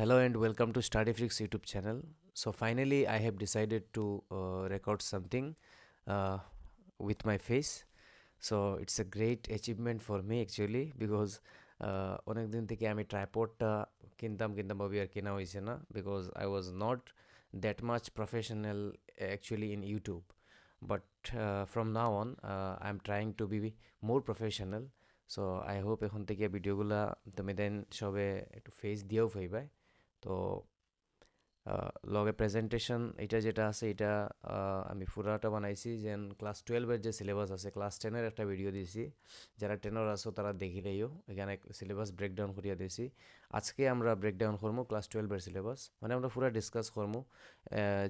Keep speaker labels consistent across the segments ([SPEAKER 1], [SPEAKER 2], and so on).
[SPEAKER 1] Hello and welcome to StudyFlix YouTube channel. So finally, I have decided to record something uh, with my face. So it's a great achievement for me actually because অনেক দিন থেকে আমি ট্রাইপডটা কিনতাম ভাবি আর কেনা হয়েছে না because I was not that much professional actually in YouTube. But from now on, I'm trying to be more professional. So I hope এখন থেকে ভিডিওগুলা তুমি দেন সবে একটু ফেস দিয়েও পাইবাই। তো লগে প্রেজেন্টেশন এটা যেটা আছে এটা আমি পুরাটা বানাইছি যেন ক্লাস 12-এর যে সিলেবাস আছে ক্লাস 10-এর একটা ভিডিও দিয়েছি, যারা 10-এর আছো তারা দেখিলেইও এখানে সিলেবাস ব্রেকডাউন করিয়া দিয়েছি। আজকে আমরা ব্রেকডাউন করবো ক্লাস 12-এর সিলেবাস, মানে আমরা পুরা ডিসকাস করবো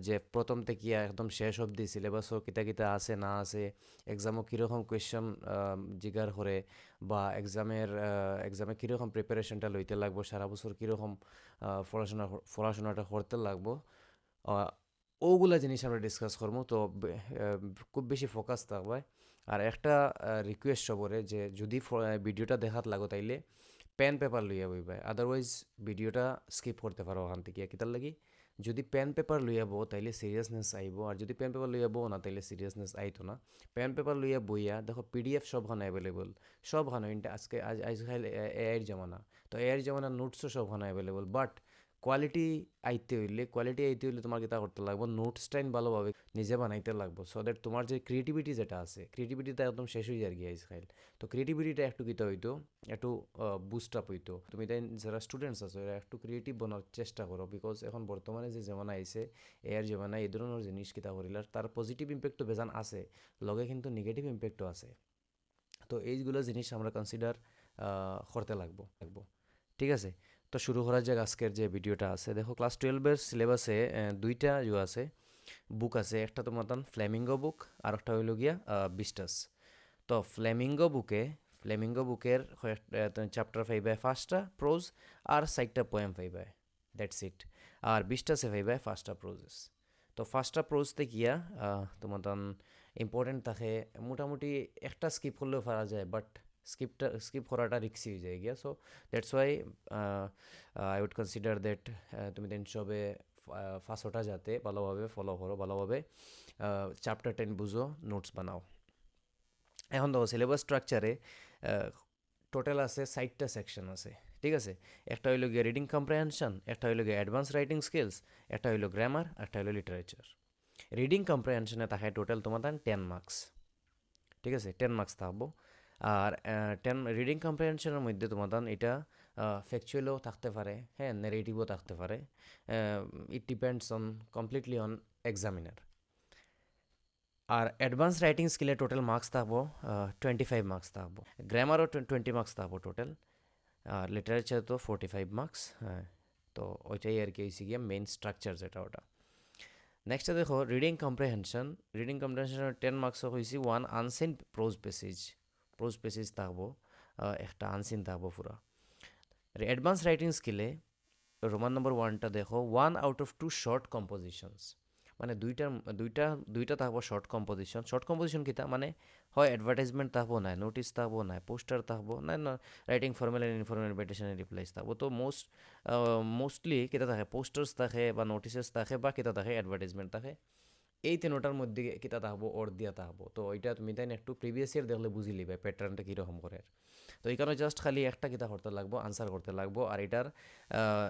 [SPEAKER 1] যে প্রথম থেকে একদম শেষ অবধি সিলেবাসও কিতা কিতা আছে না আছে, এক্সামও কীরকম কোয়েশ্চন জিগার করে বা এক্সামে কীরকম প্রিপারেশনটা লইতে লাগবো, সারা বছর কীরকম পড়াশোনাটা করতে লাগবো, আহ, ওগুলা জিনিস আমরা ডিসকাস করবো। তো খুব বেশি ফোকাস থাকবে। আর একটা রিকোয়েস্ট সবরে যে যদি ভিডিওটা দেখাত লাগো তাইলে পেন পেপার লইয়া বইবে, আদারওয়াইজ ভিডিওটা স্কিপ করতে পারো ওখান থেকে। কিতার লাগি যদি পেন পেপার লইয়া বো তাইলে সিরিয়াসনেস আইব, আর যদি পেন পেপার লইয়া বো না তাইলে সিরিয়াসনেস আইতো না। পেন পেপার লইয়া বইয়া দেখো পিডিএফ সবখানে অ্যাভেলেবল, সবখানে আজকে আজকাল এআইয়ের জমানা, তো এআইয়ের জমানা নোটসও সবখানে অ্যাভেলেবল। বাট কোয়ালিটি আইতে হইলে তোমার কিতা করতে লাগবো, নোটসটাইন ভালোভাবে নিজে বানাইতে লাগবো, সো দ্যাট তোমার যে ক্রিয়েটিভিটি যেটা আছে ক্রিয়েটিভিটিটা একদম শেষ হয়ে যায় গিয়ে আজকাল। তো ক্রিয়েটিভিটিটা একটু কিতা হইতো, একটু বুস্ট আপ হইতো। তুমি তাই যারা স্টুডেন্টস আছো এরা একটু ক্রিয়েটিভ বানার চেষ্টা করো, বিকজ এখন বর্তমানে যে জামানা আইছে এর জামানা এই ধরনের জিনিস কিতা করিলার তার পজিটিভ ইম্প্যাক্টও বেজান আছে, লগে কিন্তু নেগেটিভ ইম্প্যাক্টও আছে। তো এইগুলো জিনিস আমরা কনসিডার করতে লাগবো। ঠিক আছে, তো শুরু করা যাক আজকের যে ভিডিওটা আছে। দেখো ক্লাস 12-এর সিলেবাসে দুইটা আছে বুক আছে, একটা তো মতন ফ্লেমিঙ্গো বুক আর একটা হইল গিয়া বিস্টাস। তো ফ্লেমিঙ্গো বুকের চ্যাপ্টার ফাইবায় 5টা প্রোজ আর 4টা পোয়েম ফাইবায়, দ্যাটস ইট। আর বিস্টাসে ফাইবায় 5টা প্রোজেস। তো 5টা প্রোজতে গিয়া তোমার ইম্পর্টেন্ট থাকে, মোটামুটি একটা স্কিপ করলেও পারা যায়, বাট স্কিপ করাটা রিক্সি হয়ে যায় গিয়া। So that's why I would consider that তুমি দেন সবে ফার্স্টটা যাতে ভালোভাবে ফলো করো, ভালোভাবে চ্যাপ্টার 10 বুঝো, নোটস বানাও। এখন দেখো সিলেবাস স্ট্রাকচারে টোটাল আছে 4টা সেকশন আছে। ঠিক আছে, একটা হইল গিয়ে রিডিং কম্প্রেহেনশন, একটা হইল গিয়ে অ্যাডভান্স রাইটিং স্কিলস, একটা হইল গ্রামার, একটা হইল লিটারেচার। রিডিং কম্প্রেহেনশনে থাকে টোটাল তোমার 10 মার্কস। ঠিক আছে, 10 মার্কস থাকবো। আর 10 রিডিং কম্প্রেহেনশনের মধ্যে তোমার এটা ফ্যাকচুয়ালও থাকতে পারে, হ্যাঁ, নেগেটিভও থাকতে পারে। It depends on completely on examiner. আর অ্যাডভান্স রাইটিং স্কিলে টোটাল মার্কস থাকবো 25 মার্কস থাকবো, গ্রামারও 20 মার্কস থাকবো টোটাল, আর লিটারেচার তো 45 মার্কস। হ্যাঁ, তো ওইটাই আর কি হয়েছে গিয়ে মেইন স্ট্রাকচার যেটা ওটা। নেক্সটে দেখো রিডিং কম্প্রেহেনশনের 10 মার্কস হয়েছে ওয়ান আনসিন প্রোজ পেসেজ থাকবো, একটা আনসিন থাকবো পুরা। অ্যাডভান্স রাইটিং স্কিলে রোমান নম্বর 1টা দেখো 1/2 শর্ট কম্পোজিশনস, মানে দুইটা থাকবো শর্ট কম্পোজিশন কিতা মানে হয় অ্যাডভার্টাইজমেন্ট থাকবো, না নোটিস থাকবো, না পোস্টার থাকবো, না রাইটিং ফর্মাল অ্যান্ড ইনফর্মাল ইনভিটেশনের রিপ্লাইস থাকবো। তো মোস্টলি কিতা থাকে, পোস্টার্স থাকে বা নোটিসেস থাকে বা কিতা থাকে অ্যাডভার্টাইজমেন্ট থাকে। এই তিনোটার মধ্যে কিতা থাকবো ওর দিয়া থাকবো। তো ওইটা তুমি তাই একটু প্রিভিয়াস ইয়ার দেখলে বুঝি লিবে প্যাটার্নটা কীরকম করে। তো এই কারণে জাস্ট খালি একটা কিতা করতে লাগবো, আনসার করতে লাগবো, আর এটার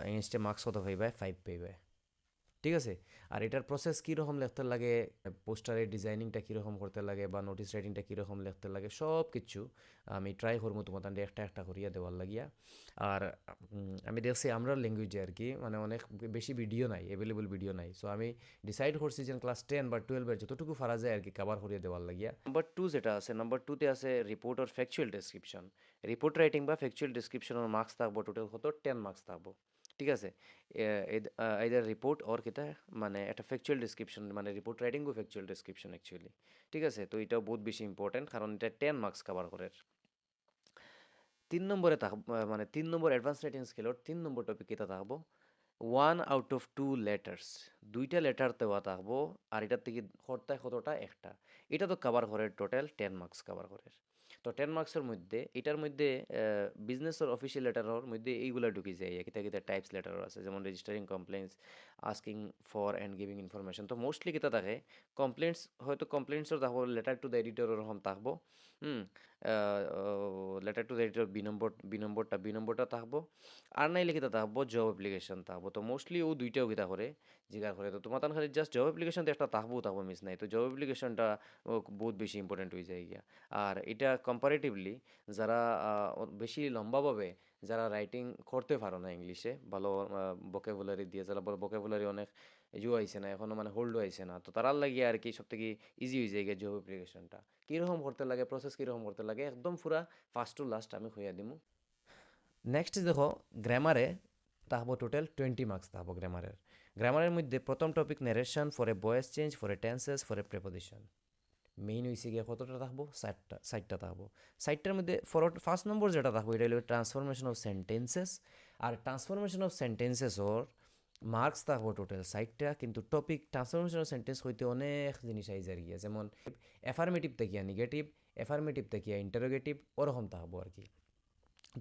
[SPEAKER 1] এগেনস্টে মার্কস কত পাইবে, 5 পাইবে। ঠিক আছে, আর এটার প্রসেস কীরকম লিখতে লাগে, পোস্টারের ডিজাইনিংটা কীরকম করতে লাগে বা নোটিস রাইটিংটা কীরকম লিখতে লাগে, সব কিছু আমি ট্রাই করবো তোমার একটা একটা করিয়া দেওয়ার লাগিয়া। আর আমি দেখছি আমরা ল্যাঙ্গুয়েজে আর কি মানে অনেক বেশি ভিডিও নাই, অ্যাভেলেবল ভিডিও নাই। সো আমি ডিসাইড করছি যে ক্লাস 10 বা 12-এর যতটুকু পারা যায় আর কি কাভার করিয়ে দেওয়ার লাগিয়া। নাম্বার 2 যেটা আছে, নাম্বার 2তে আছে রিপোর্ট আর ফ্যাকচুয়াল ডেসক্রিপশন। রিপোর্ট রাইটিং বা ফ্যাকচুয়াল ডেসক্রিপশনের মার্কস থাকবো টোটাল কত, 10 মার্কস থাকবো। ঠিক আছে, either রিপোর্ট অর কিতা মানে একটা ফ্যাকচুয়াল ডেসক্রিপশন, মানে রিপোর্ট রাইটিং ও ফ্যাকচুয়াল ডেসক্রিপশন অ্যাকচুয়ালি। ঠিক আছে, তো এটাও বহুত বেশি ইম্পর্টেন্ট কারণ এটা 10 মার্কস কভার করে। 3 নম্বরে মানে 3 নম্বর অ্যাডভান্স রাইটিং স্কেলর 3 নম্বর টপিক কিতা থাকবো 1/2 লেটার্স, দুইটা লেটার দেওয়া থাকবো। আর এটার থেকে কর্তায় কতটা, একটা। এটা তো কভার করে টোটাল 10 মার্কস কভার করে। তো 10 মার্কসের মধ্যে এটার মধ্যে বিজনেসের অফিসিয়াল লেটারের মধ্যে এইগুলা ঢুকি যায় কিতা কিতা টাইপস লেটার আছে যেমন registering complaints asking for and giving information তো মোস্টলি কিতা থাকে কমপ্লেন্টস হয়তো কমপ্লেন্টসও থাকবো লেটার টু দ্য এডিটর ওরকম থাকবো hmm letter to the editor B নম্বরটা থাকবো আর নাইলে কিতা থাকবো জব অ্যাপ্লিকেশন থাকবো তো মোস্টলি ও দুইটাও কিতা করে জিগার করে তো তোমার তান খালি জাস্ট জব অ্যাপ্লিকেশন একটা থাকবো মিস নাই তো জব অ্যাপ্লিকেশনটা বহুত বেশি ইম্পর্টেন্ট হয়ে যায় গিয়া আর এটা কম্পারেটিভলি যারা বেশি লম্বাভাবে যারা রাইটিং করতে পারো না ইংলিশে ভালো ভোকাবুলারি দিয়ে যারা ভোকাবুলারি অনেক আইছে না এখনো মানে হোল্ড আইছে না তো তারার লাগিয়ে আর কি সব থেকে ইজি হয়ে যায় জব অ্যাপ্লিকেশনটা কীরকম করতে লাগে প্রসেস কীরকম করতে লাগে একদম পুরা ফার্স্ট টু লাস্ট আমি হইয়া দিমু নেক্সট দেখো গ্রামারে থাকবো টোটাল 20 মার্কস থাকবো গ্রামারের মধ্যে প্রথম topic narration for a voice change for a tenses for a preposition main হয়েছে গিয়ে কতটা থাকবো 60টা থাকবো 60টার মধ্যে ফার্স্ট নম্বর যেটা থাকবো এটা হলো ট্রান্সফরমেশন অফ সেন্টেন্সেস আর transformation of sentences or marks থাকবো টোটাল 60টা কিন্তু টপিক ট্রান্সফরমেশন অফ সেন্টেন্স হইতে অনেক জিনিস আইজার গিয়া যেমন অ্যাফার্মেটিভ থেকে নেগেটিভ অ্যাফার্মেটিভ থেকে ইন্টারোগেটিভ ওরকম থাকবো আর কি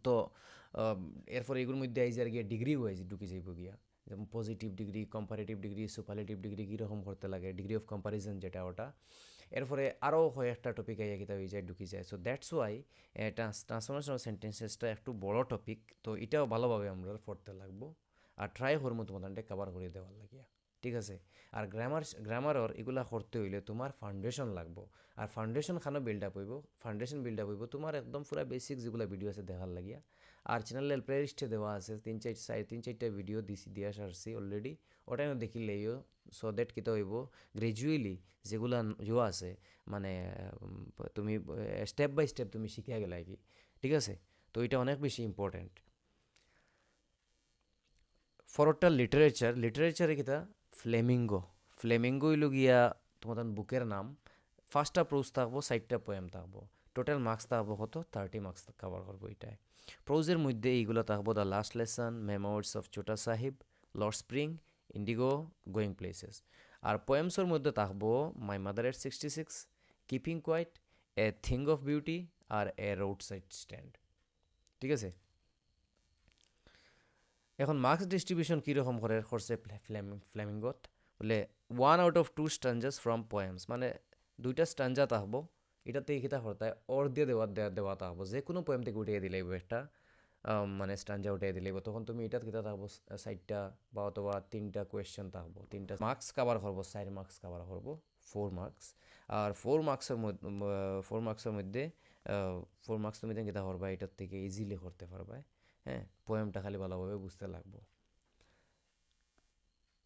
[SPEAKER 1] তো এরপর এগুলোর মধ্যে আইজার গিয়া ডিগ্রি ওয়াইজ ঢুকে যাইব গিয়া যেমন positive degree comparative degree superlative degree কীরকম করতে লাগে ডিগ্রি অফ কম্পারিজন যেটা ওটা এরপরে আরও একটা টপিক আইয়া কিতা হয়ে যায় ঢুকি যায় so that's why transformation of সেন্টেন্সেসটা একটু বড় টপিক তো এটাও ভালোভাবে আমরা পড়তে লাগবো আর ট্রাই করবো তোমাদের কাভার করে দেওয়ার লাগিয়া ঠিক আছে আর গ্রামারর এগুলা করতে হইলে তোমার ফাউন্ডেশন লাগবো আর ফাউন্ডেশন খানো বিল্ড আপ হইব ফাউন্ডেশন বিল্ড আপ হইব তোমার একদম পুরা বেসিক যেগুলো ভিডিও আছে দেখার লাগিয়া আর চ্যানেলের প্লেলিস্টে দেওয়া আছে তিন চারটা ভিডিও দিয়ে আসছি অলরেডি ওটাই দেখিলেইও সো দ্যাট কিতা হইব গ্রাজুয়ালি যেগুলা আছে মানে তুমি স্টেপ বাই স্টেপ তুমি শিখে গেলে কি ঠিক আছে তো এটা অনেক বেশি ইম্পর্টেন্ট ফরটা লিটারেচারে কিতা ফ্লেমিঙ্গো হইল গিয়া তোমার বুকের নাম ফার্স্টটা প্রোজ থাকবো 60টা পোয়েম থাকবো টোটাল মার্কস থাকবো কত 30 মার্কস কভার করবো এটাই প্রোজের মধ্যে এইগুলো থাকবো the last lesson memories of Chhota Sahib lord spring Indigo going places আর পোয়েমসের মধ্যে থাকবো my mother at 66 keeping quiet a thing of beauty আর এ রোড সাইড স্ট্যান্ড ঠিক আছে এখন মার্কস ডিস্ট্রিবিউশন কীরকম করে করছে ফ্লেমিঙ্গত বলে 1/2 স্টাঞ্জাস ফ্রম পোয়েমস মানে 2টা স্টাঞ্জা থাকবো এটাতে কিতা হরতায় ওর দিয়ে দেওয়া থাকবো যে কোনো পোয়েম থেকে উঠিয়ে দিলেইব একটা মানে স্টাঞ্জা উঠিয়ে দিলেইব তখন তুমি এটাত কিতা থাকবো 60টা বা অথবা 3টা কোয়েশ্চেন থাকবো 3টা মার্কস কাভার করবো 4 মার্কস কাভার করবো 4 মার্কস আর 4 মার্কসের মধ্যে কিতা করবা এটার থেকে ইজিলি করতে পারবা হ্যাঁ পোয়েমটা খালি ভালোভাবে বুঝতে লাগবো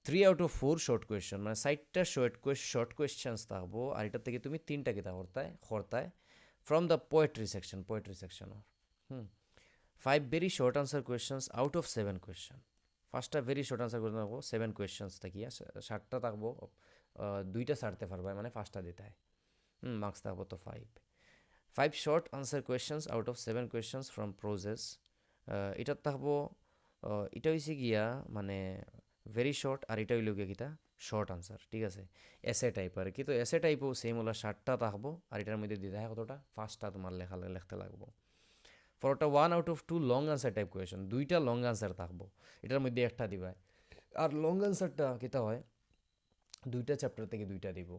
[SPEAKER 1] 3/4 শর্ট কোয়েশ্চেন মানে 60টা শর্ট কোয়েশ্চেন্স থাকবো আর এটার থেকে তুমি 3টা কিতা করতায় from the poetry section hmm 5 very short answer questions out of 7 question ফার্স্টটা ভেরি শর্ট আনসার করে থাকবো 7 কোয়েশ্চেন্স থাকিয়া 60টা থাকবো 2টা ছাড়তে পারবা মানে 5টা দিতে হয় মার্কস থাকবো তো 5 short answer questions out of 7 questions from proses এটা থাকবো এটা হয়েছে গিয়া মানে ভেরি শর্ট আর এটা হইল গিয়া কিতা শর্ট আনসার ঠিক আছে এসে টাইপ আর কি তো এসে টাইপও সেম হলো 60টা থাকবো আর এটার মধ্যে দিতে হয় কতটা 5টা তোমার লিখতে লাগবো ফরটা 1/2 লং আনসার টাইপ কোয়েশন 2টা লং আনসার থাকবো এটার মধ্যে একটা দিবা আর লং আনসারটা কিতা হয় 2টা চ্যাপ্টার থেকে 2টা দিব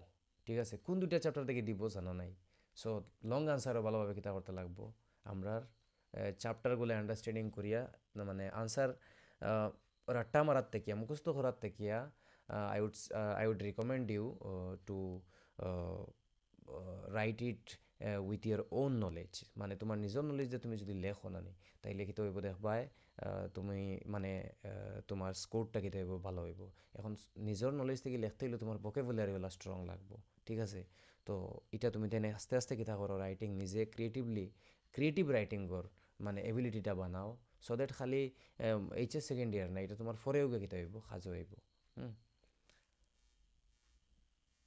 [SPEAKER 1] ঠিক আছে কোন 2টা চ্যাপ্টার থেকে দিব জানা নাই সো লং আনসারও ভালোভাবে কিতা করতে লাগবো আমরা চ্যাপ্টারগুলো আন্ডারস্ট্যান্ডিং করিয়া মানে আনসার রাট্টা মারার থেকে মুখস্থ করার থেকে I would recommend you to write it with your own knowledge মানে তোমার নিজের নলেজ দিয়ে তুমি যদি লেখো না তাই লিখিত হইব দেখবাই তুমি মানে তোমার স্কোরটা কিতে হইব ভালো হইব এখন নিজের নলেজ থেকে লিখতে হইলে তোমার ভোকাবুলারিগুলো স্ট্রং লাগবো ঠিক আছে তো এটা তুমি তাই আস্তে আস্তে কিতা করো রাইটিং নিজে ক্রিয়েটিভ রাইটিং কর মানে এবিলিটিটা বানাও সো দ্যাট খালি এইচএস সেকেন্ড ইয়ার না এটা তোমার ফরেও কিতা হইব সাজো হইব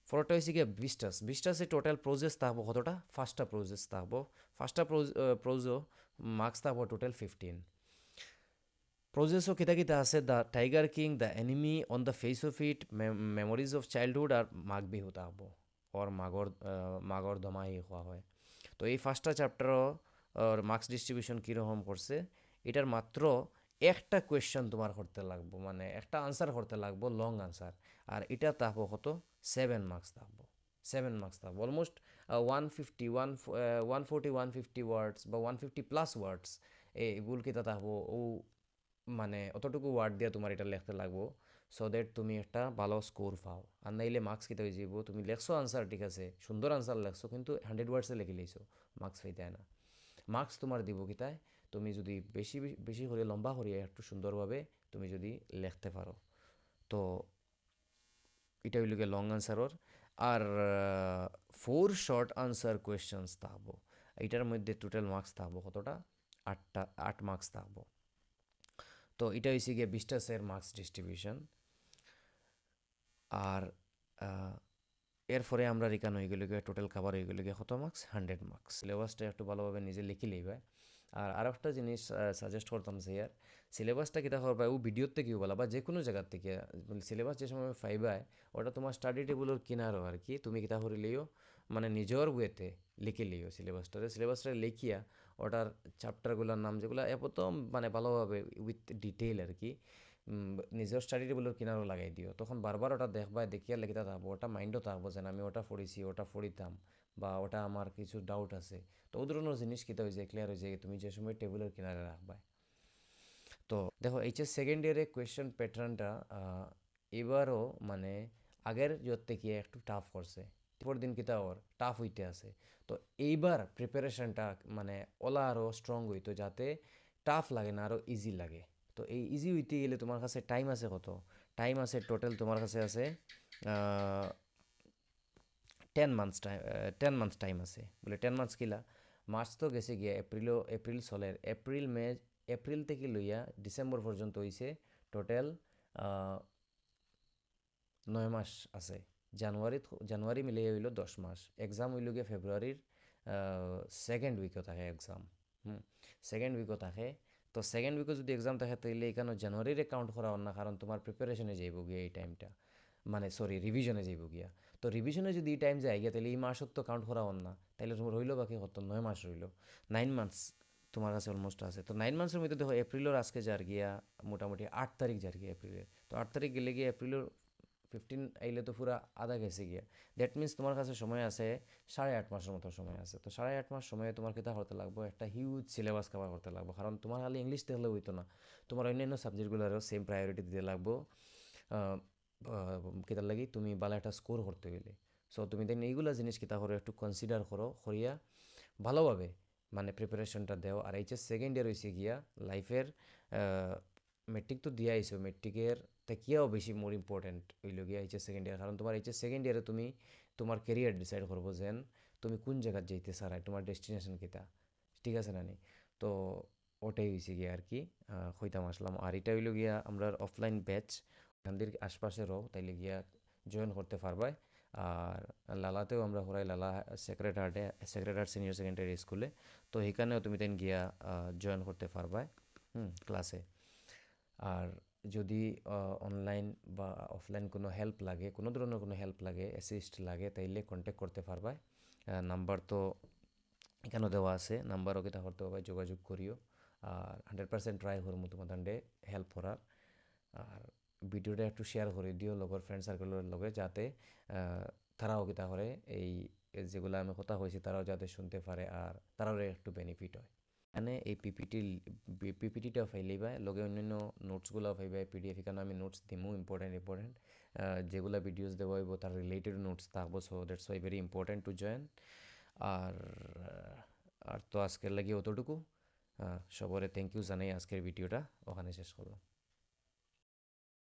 [SPEAKER 1] ফরটা হয়েছে গিয়ে 20টা টোটাল প্রোজেস থাকবো কতটা ফার্স্টটা প্রোজেস থাকবো প্রোজো মার্কস থাকবো টোটাল 15 প্রোজেসও কিতা আছে the tiger king the enemy on the face of it memories of childhood আর মাঘ বিহু থাকবো ওর মাগর দমাহি হওয়া হয় তো এই ফার্স্টটা চ্যাপ্টারও মার্কস ডিস্ট্রিবিউশন কীরকম করছে, এটার মাত্র একটা কোয়েশ্চেন তোমার করতে লাগবো, মানে একটা আনসার করতে লাগবো, লং আনসার। আর এটা থাকবো কত, 7 মার্কস থাকবো। 7 মার্কস থাকবো অলমোস্ট 150 140 150 ওয়ার্ডস বা 150 প্লাস ওয়ার্ডস এগুলো কিতা থাকবো ও, মানে অতটুকু ওয়ার্ড দিয়ে তোমার এটা লিখতে লাগবো, সো দ্যাট তুমি একটা ভালো স্কোর পাও। আর নাইলে মার্কস কিতা হয়ে যাব, তুমি লেখছো আনসার ঠিক আছে, সুন্দর আনসার লেখছো, কিন্তু 100 ওয়ার্ডসে লিখে লইছো, মার্কস পাইতে না। মার্কস তোমার দিব কিতায়, তুমি যদি বেশি বেশি করে লম্বা করিয়া একটু সুন্দরভাবে তুমি যদি লিখতে পারো। তো এটা হইল গিয়ে লং আনসারর। আর 4 শর্ট আনসার কোয়েশ্চেন্স থাকবো, এটার মধ্যে টোটাল মার্কস থাকবো কতটা, 8 মার্কস থাকবো। তো এটা হয়েছে গিয়ে 20টা সের মার্কস ডিস্ট্রিবিউশন। আর এরপরে আমরা রিকান হয়ে গেলে গিয়ে টোটাল কাভার হয়ে গেলে গিয়ে কত মার্কস, 100 মার্কস। সিলেবাসটা একটু ভালোভাবে নিজে লিখে লইবা। আর একটা জিনিস সাজেস্ট করতাম যে ইয়ার সিলেবাসটা কিতা করবা, ও ভিডিওতে কেউ বলা বা যে কোনো জায়গার থেকে সিলেবাস যে সময় পাইবায় ওটা তোমার স্টাডি টেবিলের কিনারও আর কি, তুমি কিতা করে লিও, মানে নিজের ওয়েতে লিখে লিও সিলেবাসটা লিখিয়া ওটার চ্যাপ্টারগুলোর নাম যেগুলো প্রথম মানে ভালোভাবে উইথ ডিটেইল আর কি নিজের স্টাডি টেবিলের কিনারও লাগাই দিও, তখন বারবার ওটা দেখবা, দেখিয়া লিখিতে থাকবো, ওটা মাইন্ডও থাকবো যে আমি ওটা পড়েছি, ওটা পড়িতাম, বা ওটা আমার কিছু ডাউট আছে। তো ও ধরনের জিনিস কিতা হয়ে যায়, ক্লিয়ার হয়ে যায় তুমি যে সময় টেবিলের কিনারে রাখবা। তো দেখো এইচএস সেকেন্ড ইয়ারে কোয়েশ্চেন প্যাটার্নটা এবারও মানে আগের জোর থেকে একটু টাফ করছে, পর দিন কিতা ওর টাফ হইতে আছে। তো এইবার প্রিপারেশনটা মানে ওলা আরও স্ট্রং হইতো, যাতে টাফ লাগে না, আরও ইজি লাগে। তো এই ইজি হইতে গেলে তোমার কাছে টাইম আছে কত, টাইম আছে টোটাল তোমার কাছে আছে 10 মান্থস টাইম, 10 মান্থস টাইম আছে বলে 10 মান্থস কিলা, মার্চ তো গেছে গিয়া, এপ্রিল চলের, এপ্রিল মে, এপ্রিল থেকে লইয়া ডিসেম্বর পর্যন্ত হইছে টোটাল 9 মাস আছে। জানুয়ারি মিলিয়ে হইল 10 মাস। এক্সাম হইল গিয়ে ফেব্রুয়ারির সেকেন্ড উইকও থাকে এক্সাম, সেকেন্ড উইকও থাকে। তো সেকেন্ড উইকও যদি এক্সাম থাকে তাহলে এখানে জানুয়ারিরে কাউন্ট করা হন না, কারণ তোমার প্রিপারেশনে যাইব গিয়া এই টাইমটা, মানে সরি রিভিশনে যাইব গিয়া। তো রিভিশনে যদি এই টাইম যায় গিয়া তাহলে এই মাসত তো কাউন্ট করা হন না, তাইলে তোমার রইল বাকি কত, 9 মাস রইল, 9 মান্থস তোমার কাছে অলমোস্ট আছে। তো 9 মান্থসের মধ্যে দেখো এপ্রিলের আজকে যার গিয়া মোটামুটি 8 তারিখ যার গিয়া এপ্রিলের, তো 8 তারিখ গেলে গিয়ে এপ্রিলের 15 আইলে তো পুরা আধা গেছে গিয়া। দ্যাট মিন্স তোমার কাছে সময় আছে 8.5 মাসের মতো সময় আছে। তো 8.5 মাস সময়ে তোমার কিতা করতে লাগবো, একটা হিউজ সিলেবাস কভার করতে লাগবো, কারণ তোমার খালি ইংলিশ দেখলে হইতো না, তোমার অন্যান্য সাবজেক্টগুলোরও সেম প্রায়োরিটি দিতে লাগবো কিতার লাগি তুমি ভালো একটা স্কোর করতে গেলে। সো তুমি দেন এইগুলা জিনিস কিতা করো একটু কনসিডার করো, করিয়া ভালোভাবে মানে প্রিপারেশনটা দেও। আর এইচএস সেকেন্ড ইয়ার হয়েছে গিয়া লাইফের, মেট্রিক তো দিয়া আইসো, মেট্রিকের থেকেও বেশি মোর ইম্পর্টেন্ট হইল গিয়া এইচএস সেকেন্ড ইয়ার, কারণ তোমার এইচএস সেকেন্ড ইয়ারে তুমি তোমার কেরিয়ার ডিসাইড করবো যেন তুমি কোন জায়গায় যাইতে চারাই, তোমার ডেস্টিনেশন কিতা, ঠিক আছে না নি। তো ওটাই হয়েছে গিয়া আর কি হইতাম আসলাম। আর এটা হইল গিয়া আমরা অফলাইন ব্যাচ, এখানদের আশপাশেরও তাইলে গিয়া জয়েন করতে পারবাই। আর লালাতেও আমরা হরাই, লালা সেক্রেটার্ট সিনিয়র সেকেন্ডারি স্কুলে, তো এখানেও তুমি তাই গিয়া জয়েন করতে পারবাই ক্লাসে। আর যদি অনলাইন বা অফলাইন কোনো হেল্প লাগে, কোনো ধরনের কোনো হেল্প লাগে, অ্যাসিস্ট লাগে, তাইলে কন্ট্যাক্ট করতে পারবাই। নাম্বার তো এখানেও দেওয়া আছে, নাম্বারও কিতা করতে পারবাই, যোগাযোগ করিও। আর 100% ট্রাই করবো তোমাদের হেল্প করার। আর ভিডিওটা একটু শেয়ার করে দিও লগর ফ্রেন্ড সার্কেলের লগে, যাতে তারাও কিতা করে এই যেগুলো আমি কথা কইছি তারাও যাতে শুনতে পারে, আর তারাও একটু বেনিফিট হয়। এখানে এই পিপিটিটা ফাইলেইবা, লগে অন্যান্য নোটসগুলো ফাইবা পিডিএফ, এখানে আমি নোটস দিমু ইম্পর্টেন্ট যেগুলো ভিডিওস দেওয়া হইব তার রিলেটেড নোটস থাকবো, so that's why very important to join. আর আর তো আজকের লাগি অতটুকু। সবরে থ্যাংক ইউ জানাই, আজকের ভিডিওটা ওখানে শেষ করলাম।